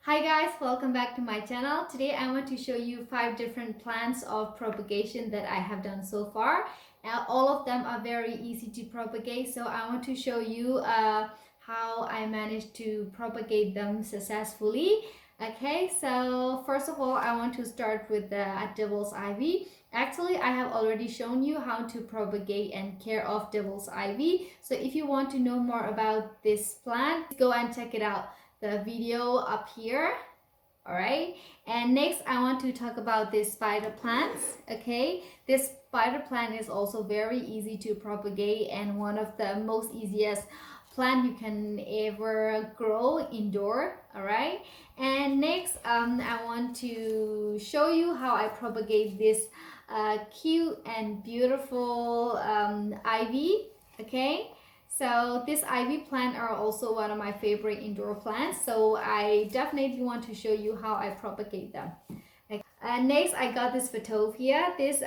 Hi guys, welcome back to my channel. Today I want to show you 5 different plants of propagation that I have done so far. All of them are very easy to propagate, so I want to show you how I managed to propagate them successfully. Okay, so first of all I want to start with the devil's ivy. Actually, I have already shown you how to propagate and care of devil's ivy. So if you want to know more about this plant, go and check it out, the video up here. All right, and next I want to talk about this spider plants. Okay, this spider plant is also very easy to propagate and one of the most easiest plant you can ever grow indoor. All right, and next I want to show you how I propagate this cute and beautiful ivy. Okay, so this ivy plant are also one of my favorite indoor plants, so I definitely want to show you how I propagate them. Next I got this Fittonia. This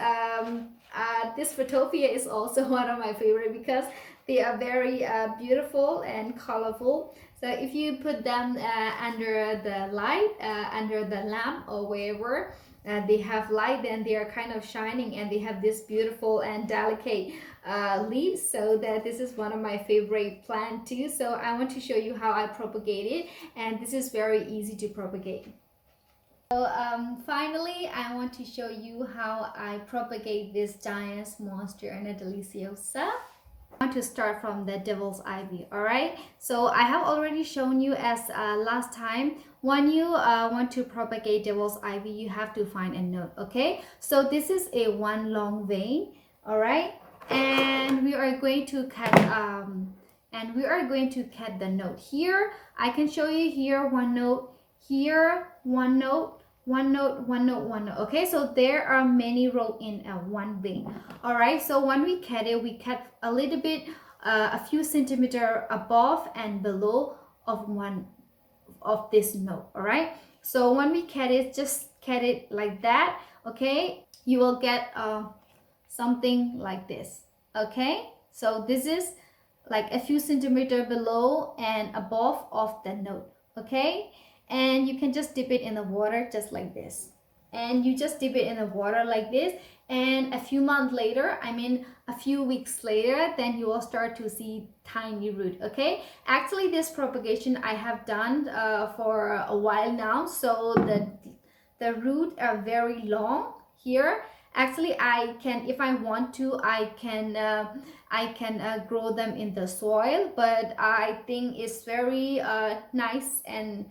Fittonia is also one of my favorite because they are very beautiful and colorful. So if you put them under the light, under the lamp or wherever they have light, then they are kind of shining and they have this beautiful and delicate leaves. So that this is one of my favorite plant too. So I want to show you how I propagate it, and this is very easy to propagate. So finally, I want to show you how I propagate this giant Monstera Deliciosa. I want to start from the devil's ivy. All right, so I have already shown you as last time, when you want to propagate devil's ivy, you have to find a node. Okay, so this is a one long vein. All right, and we are going to cut the node here. I can show you here one node, here one node, one node, one node, one node. Okay, so there are many rows in one vein. All right, so when we cut it, we cut a little bit, a few centimeter above and below of one of this node. All right, so when we cut it, just cut it like that. Okay, you will get something like this. Okay, so this is like a few centimeter below and above of the node. Okay, and you can just dip it in the water just like this, and you just dip it in the water like this, and a few months later, I mean a few weeks later, then you will start to see tiny root. Okay, actually this propagation I have done for a while now, so the roots are very long here. Actually I can, if I want to, I can grow them in the soil, but I think it's very nice and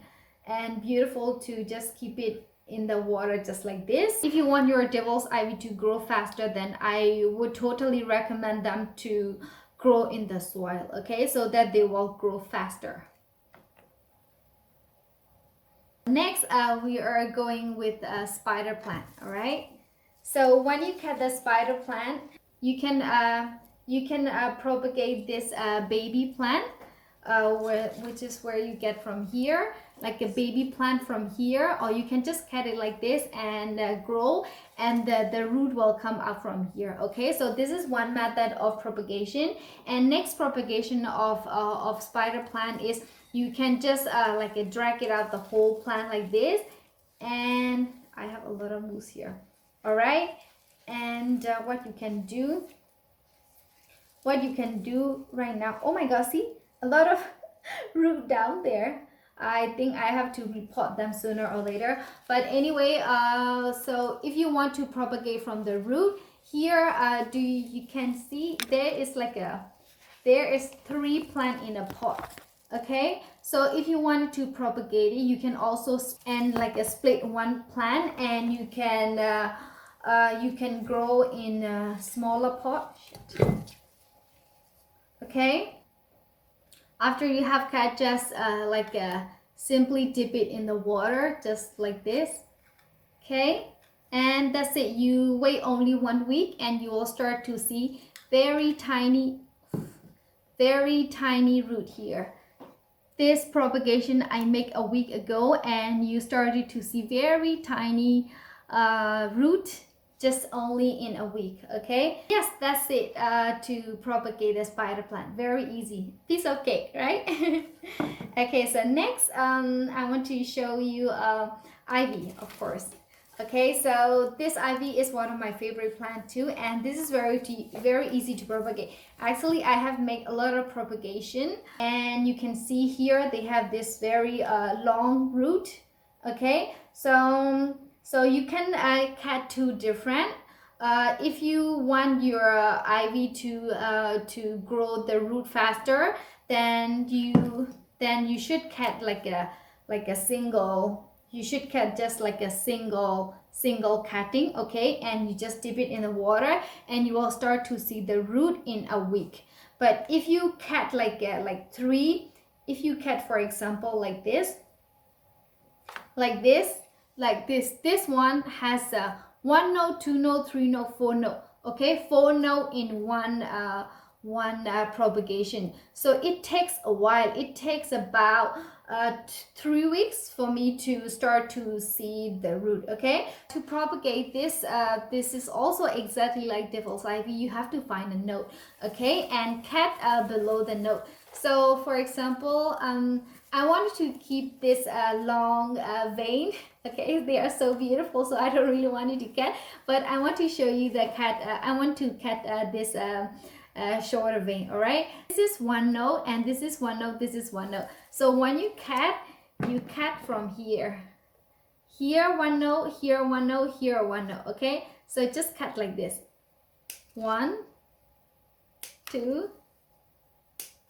beautiful to just keep it in the water just like this. If you want your devil's ivy to grow faster, then I would totally recommend them to grow in the soil. Okay, so that they will grow faster. Next we are going with a spider plant. All right, so when you cut the spider plant, you can propagate this baby plant, which is where you get from here, like a baby plant from here, or you can just cut it like this and grow, and the root will come up from here. Okay, so this is one method of propagation. And next propagation of spider plant is you can just drag it out the whole plant like this, and I have a lot of mousse here. All right, and what you can do right now, oh my god, see a lot of root down there. I think I have to repot them sooner or later, but anyway, so if you want to propagate from the root here, you can see there is there is 3 plants in a pot. Okay, so if you want to propagate it, you can also split one plant, and you can grow in a smaller pot. Okay, after you have cut, just simply dip it in the water just like this. Okay, and that's it. You wait only 1 week and you will start to see very tiny root here. This propagation I make a week ago, and you started to see very tiny root just only in a week. Okay, yes, that's it to propagate the spider plant. Very easy, piece of cake, right? Okay, so next I want to show you ivy, of course. Okay, so this ivy is one of my favorite plants too, and this is very easy to propagate. Actually, I have made a lot of propagation, and you can see here they have this very long root. Okay, so you can cut two different. If you want your ivy to grow the root faster, then you should cut like a single. You should cut just like a single cutting, okay, and you just dip it in the water and you will start to see the root in a week. But if you cut like three, if you cut for example like this, this one has a 1 note, 2 note, 3 note, 4 note. Okay, 4 note in one propagation. So it takes a while. It takes about 3 weeks for me to start to see the root. Okay, to propagate this, this is also exactly like devil's ivy. You have to find a note, okay, and cut below the note. So for example, I wanted to keep this long vein. Okay, they are so beautiful, so I don't really want it to cut, but I want to show you the cut. I want to cut this shorter vein. All right, this is 1 note and this is 1 note, this is 1 note. So when you cut from here 1 note, here 1 note, here 1 note. Okay, so just cut like this. 1, 2,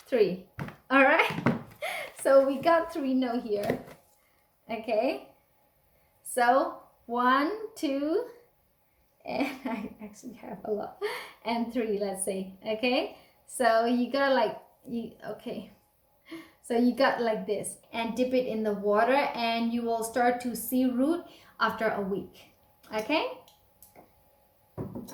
3. All right. So we got 3 notes here. Okay, so 1, 2, and I actually have a lot, and 3, let's say. Okay, so you got like so you got like this, and dip it in the water and you will start to see root after a week. Okay,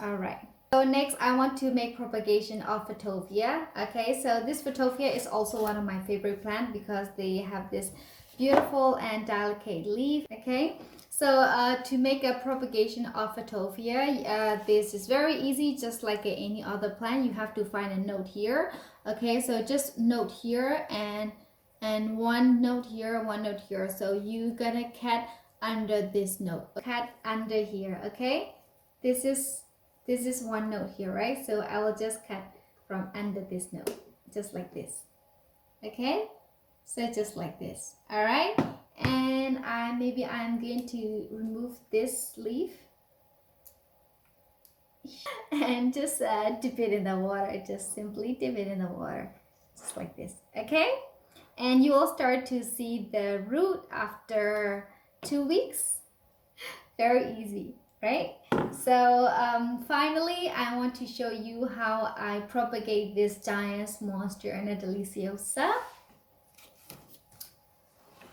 all right. So next I want to make propagation of Fittonia. Okay, so this Fittonia is also one of my favorite plants because they have this beautiful and delicate leaf. Okay, so to make a propagation of Fittonia, this is very easy, just like any other plant. You have to find a note here. Okay, so just note here and 1 note here, 1 note here. So you gonna cut under this note. Cut under here. Okay, this is 1 note here, right? So I will just cut from under this note, just like this. Okay, so just like this. All right, and maybe I'm going to remove this leaf and just dip it in the water. Just simply dip it in the water, just like this. Okay, and you will start to see the root after 2 weeks. Very easy, right? So finally I want to show you how I propagate this giant Monstera Deliciosa.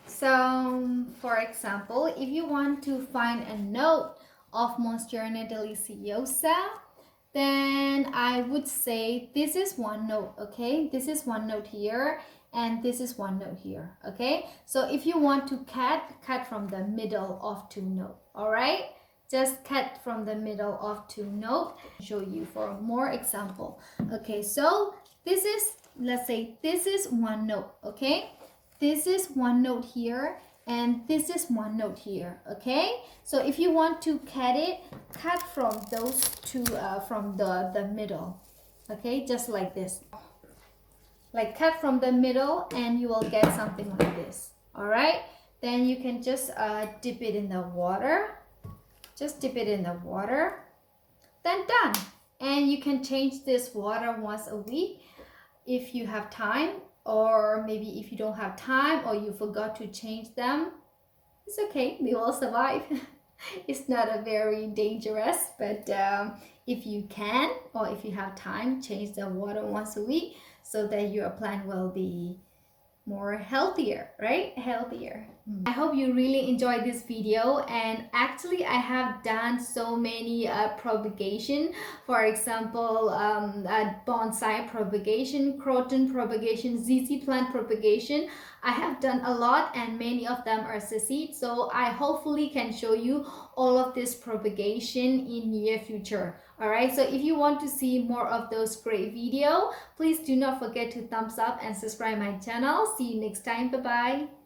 So for example, if you want to find a note of Monstera Deliciosa, then I would say this is 1 note. Okay, this is 1 note here and this is 1 note here. Okay, so if you want to cut from the middle of 2 notes. All right, just cut from the middle of 2 notes. Show you for more example. Okay, so this is, let's say this is 1 note. Okay, this is 1 note here and this is 1 note here. Okay, so if you want to cut it, cut from those two, from the middle. Okay, just like this, like cut from the middle and you will get something like this. All right, then you can just dip it in the water. Just dip it in the water, then done. And you can change this water once a week if you have time, or maybe if you don't have time or you forgot to change them, it's okay, they will survive. It's not a very dangerous, but if you can or if you have time, change the water once a week so that your plant will be more healthier, right? Healthier. I hope you really enjoyed this video, and actually I have done so many propagation. For example, bonsai propagation, croton propagation, ZZ plant propagation. I have done a lot and many of them are succeed. So I hopefully can show you all of this propagation in near future. Alright, so if you want to see more of those great video, please do not forget to thumbs up and subscribe my channel. See you next time. Bye bye.